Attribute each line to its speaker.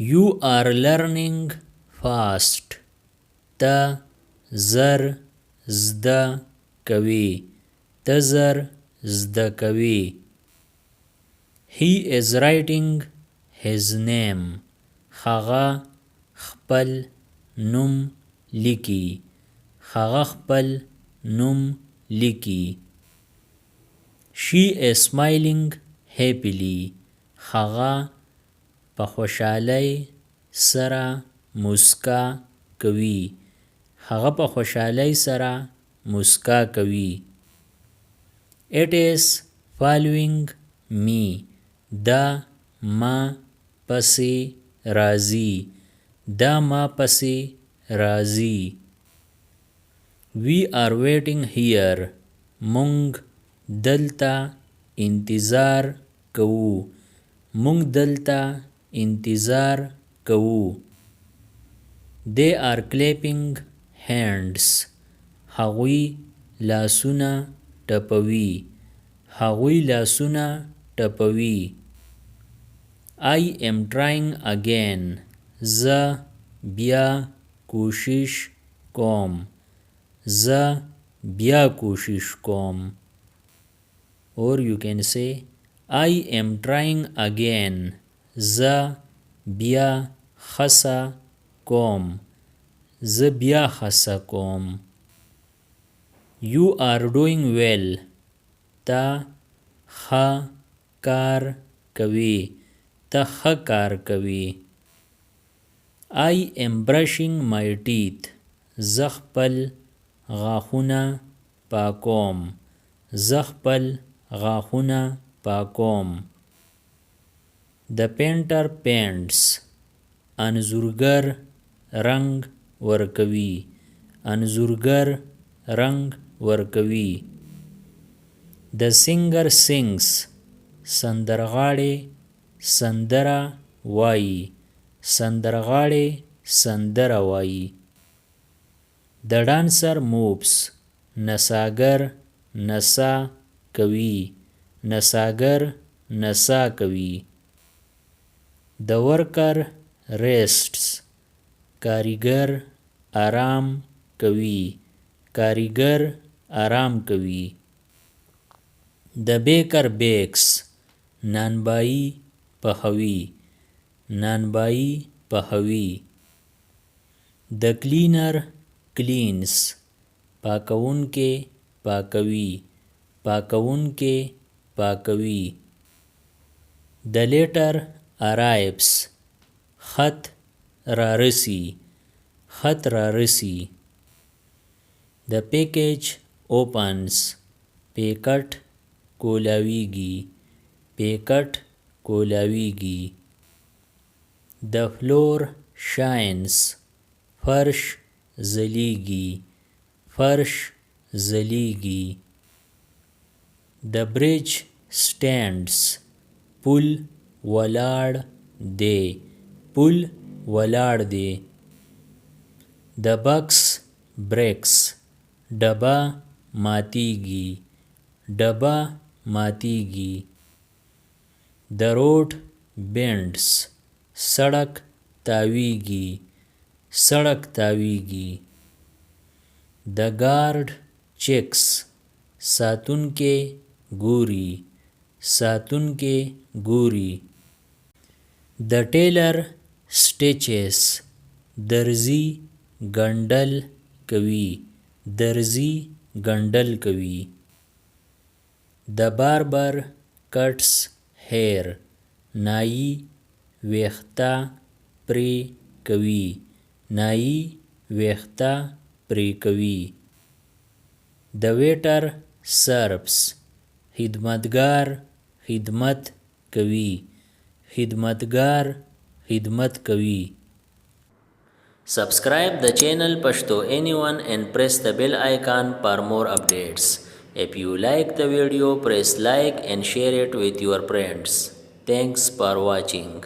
Speaker 1: You are learning fast. ته زر زده کوي. ته زر زده کوي. He is writing his name. هغه خپل نوم لیکي. هغه خپل نوم لیکي. She is smiling happily. هغه په خوشحالۍ سره مسکا کوي. هغه په خوشحالۍ سره مسکا کوي. It is following me. دا ما پسې راځي. دا ما پسې راځي. We are waiting here. مونږ دلته انتظار کوو. مونږ دلته انتظار کوو. They are clapping hands. هغوی لاسونه ټپوي. هغوی لاسونه ټپوي. I am trying again. زه بیا کوشش کوم. زه بیا کوشش کوم. Or you can say I am trying again. زه بیا خسه کوم. زه بیا خسه کوم. You are doing well. ته ښه کار کوي. ته ښه کار کوي. I am brushing my teeth. زه خپل غاښونه پاکوم. زه خپل غاښونه پاکوم. The painter paints. انځورګر رنګ ورکوي. انځورګر رنګ ورکوي. The singer sings. سندرغاړی سندره وایي. سندرغاړی سندره وایي. The dancer moves. نڅاګر نڅا کوي. نڅاګر نڅا کوي. The worker rests. کاریګر آرام کوي. کاریګر آرام کوي. The baker bakes. نانبایی پخوي. نانبایی پخوي. The cleaner cleans. پاکونکی پاکوي. پاکونکی پاکوي. The letter arrives. خط رارسي. خط رارسي. The package opens. پیکټ کولاویږي. پیکټ کولاویږي. The floor shines. فرش ځلیږي. فرش ځلیږي. The bridge stands. پل ولاړ دی. پل ولاړ دی. The box breaks. ډبه ماتیږي. ډبه ماتیږي. The road bends. سړک تاویږي. سړک تاویږي. The guard checks. ساتونکی ګوري. ساتونکی ګوري. The tailor stitches. درزي ګنډل کوي. درزي ګنډل کوي. The barber cuts hair. نايي ویښته پرې کوي. نايي ویښته پرې کوي. The waiter serves. خدمتګار خدمت کوي. خدمتګار خدمت کوي. Subscribe the channel Pashto Anyone and press the bell icon for more updates. If you like the video, press like and share it with your friends. Thanks for watching.